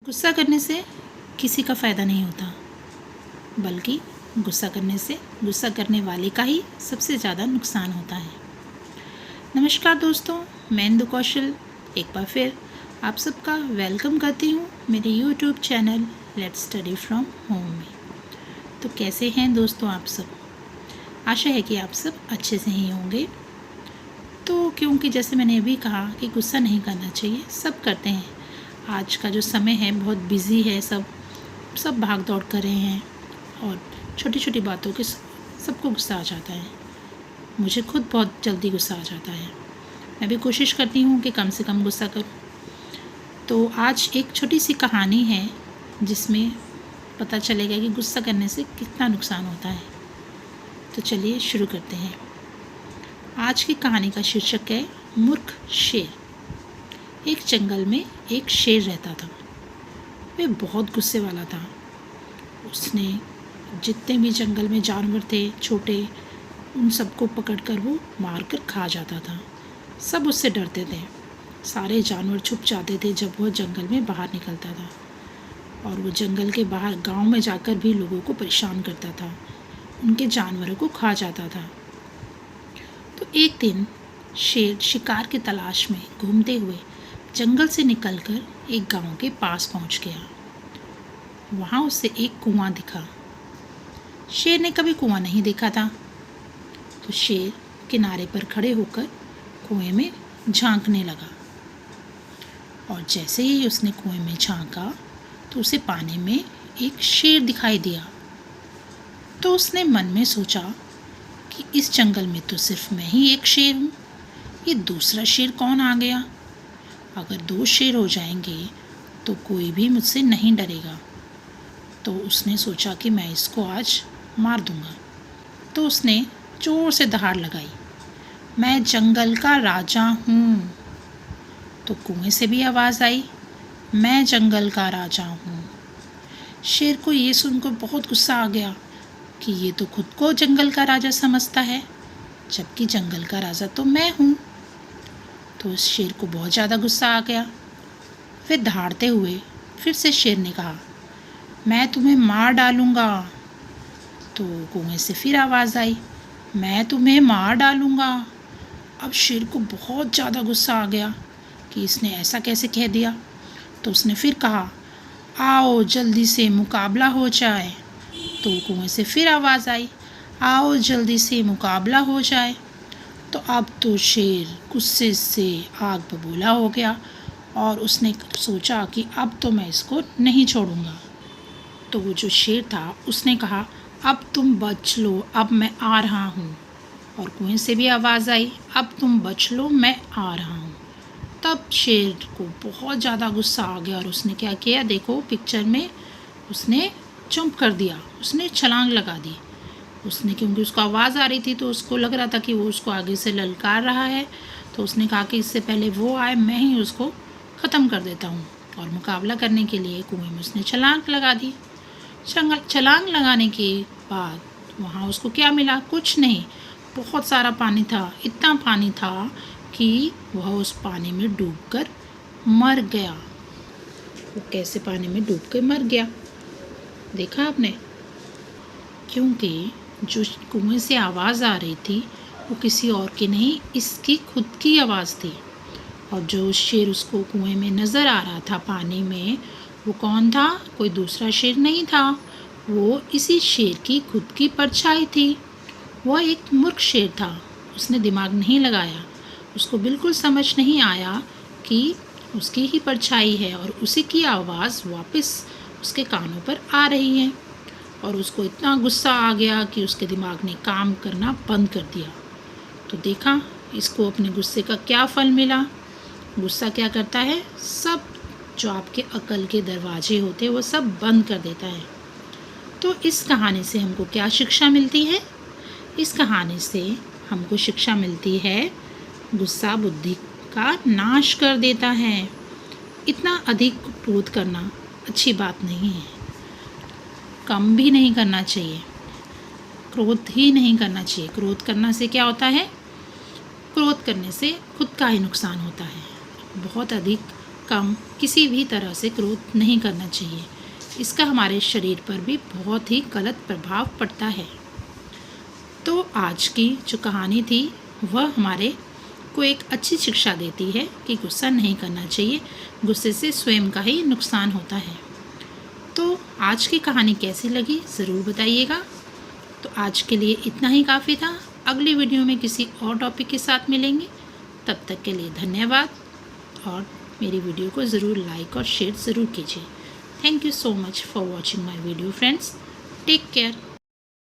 गुस्सा करने से किसी का फ़ायदा नहीं होता, बल्कि गुस्सा करने से गुस्सा करने वाले का ही सबसे ज़्यादा नुकसान होता है। नमस्कार दोस्तों, मैं इंदु कौशल एक बार फिर आप सबका वेलकम करती हूँ मेरे YouTube channel let's study from home में। तो कैसे हैं दोस्तों आप सब? आशा है कि आप सब अच्छे से ही होंगे। तो क्योंकि जैसे मैंने अभी कहा कि गुस्सा नहीं करना चाहिए, सब करते हैं। आज का जो समय है बहुत बिज़ी है, सब भाग दौड़ कर रहे हैं और छोटी छोटी बातों के सबको गुस्सा आ जाता है। मुझे खुद बहुत जल्दी गुस्सा आ जाता है। मैं भी कोशिश करती हूँ कि कम से कम गुस्सा करूँ। तो आज एक छोटी सी कहानी है जिसमें पता चलेगा कि गुस्सा करने से कितना नुकसान होता है। तो चलिए शुरू करते हैं। आज की कहानी का शीर्षक है मूर्ख शेर। एक जंगल में एक शेर रहता था। वह बहुत गुस्से वाला था। उसने जितने भी जंगल में जानवर थे छोटे, उन सबको पकड़कर वो मारकर खा जाता था। सब उससे डरते थे। सारे जानवर छुप जाते थे जब वह जंगल में बाहर निकलता था, और वो जंगल के बाहर गांव में जाकर भी लोगों को परेशान करता था, उनके जानवरों को खा जाता था। तो एक दिन शेर शिकार की तलाश में घूमते हुए जंगल से निकलकर एक गांव के पास पहुंच गया। वहां उसे एक कुआं दिखा। शेर ने कभी कुआं नहीं देखा था, तो शेर किनारे पर खड़े होकर कुएं में झांकने लगा। और जैसे ही उसने कुएं में झांका तो उसे पानी में एक शेर दिखाई दिया। तो उसने मन में सोचा कि इस जंगल में तो सिर्फ मैं ही एक शेर हूँ, ये दूसरा शेर कौन आ गया? अगर दो शेर हो जाएंगे तो कोई भी मुझसे नहीं डरेगा। तो उसने सोचा कि मैं इसको आज मार दूंगा। तो उसने जोर से दहाड़ लगाई, मैं जंगल का राजा हूँ। तो कुएं से भी आवाज़ आई, मैं जंगल का राजा हूँ। शेर को ये सुनकर बहुत गुस्सा आ गया कि ये तो खुद को जंगल का राजा समझता है, जबकि जंगल का राजा तो मैं हूँ। तो उस शेर को बहुत ज़्यादा गुस्सा आ गया। फिर दहाड़ते हुए फिर से शेर ने कहा, मैं तुम्हें मार डालूँगा। तो कुएं से फिर आवाज़ आई, मैं तुम्हें मार डालूँगा। अब शेर को बहुत ज़्यादा गुस्सा आ गया कि इसने ऐसा कैसे कह दिया। तो उसने फिर कहा, आओ जल्दी से मुकाबला हो जाए। तो कुएं से फिर आवाज़ आई, आओ जल्दी से मुकाबला हो जाए। तो अब तो शेर गुस्से से आग बबूला हो गया और उसने सोचा कि अब तो मैं इसको नहीं छोड़ूंगा। तो वो जो शेर था उसने कहा, अब तुम बच लो, अब मैं आ रहा हूँ। और कुएं से भी आवाज़ आई, अब तुम बच लो, मैं आ रहा हूँ। तब शेर को बहुत ज़्यादा गुस्सा आ गया और उसने क्या किया, देखो पिक्चर में, उसने जंप कर दिया, उसने छलांग लगा दी। उसने, क्योंकि उसको आवाज़ आ रही थी तो उसको लग रहा था कि वो उसको आगे से ललकार रहा है। तो उसने कहा कि इससे पहले वो आए मैं ही उसको ख़त्म कर देता हूँ। और मुकाबला करने के लिए कुएं में उसने छलांग लगा दी। छलांग लगाने के बाद वहाँ उसको क्या मिला? कुछ नहीं, बहुत सारा पानी था। इतना पानी था कि वह उस पानी में डूबकर मर गया। वो कैसे पानी में डूब कर मर गया देखा आपने? क्योंकि जो कुएं से आवाज़ आ रही थी वो किसी और की नहीं, इसकी खुद की आवाज़ थी। और जो शेर उसको कुएं में नज़र आ रहा था पानी में, वो कौन था? कोई दूसरा शेर नहीं था, वो इसी शेर की खुद की परछाई थी। वह एक मूर्ख शेर था। उसने दिमाग नहीं लगाया, उसको बिल्कुल समझ नहीं आया कि उसकी ही परछाई है और उसी की आवाज़ वापस उसके कानों पर आ रही है। और उसको इतना गुस्सा आ गया कि उसके दिमाग ने काम करना बंद कर दिया। तो देखा इसको अपने गुस्से का क्या फल मिला। गुस्सा क्या करता है? सब जो आपके अकल के दरवाजे होते हैं वो सब बंद कर देता है। तो इस कहानी से हमको क्या शिक्षा मिलती है? इस कहानी से हमको शिक्षा मिलती है, गुस्सा बुद्धि का नाश कर देता है। इतना अधिक क्रोध करना अच्छी बात नहीं है, कम भी नहीं करना चाहिए, क्रोध ही नहीं करना चाहिए। क्रोध करने से क्या होता है? क्रोध करने से खुद का ही नुकसान होता है। बहुत अधिक कम किसी भी तरह से क्रोध नहीं करना चाहिए। इसका हमारे शरीर पर भी बहुत ही गलत प्रभाव पड़ता है। तो आज की जो कहानी थी वह हमारे को एक अच्छी शिक्षा देती है कि गुस्सा नहीं करना चाहिए, गुस्से से स्वयं का ही नुकसान होता है। तो आज की कहानी कैसी लगी ज़रूर बताइएगा। तो आज के लिए इतना ही काफ़ी था। अगली वीडियो में किसी और टॉपिक के साथ मिलेंगे। तब तक के लिए धन्यवाद और मेरी वीडियो को ज़रूर लाइक और शेयर ज़रूर कीजिए। Thank you so much for watching my video friends. Take care.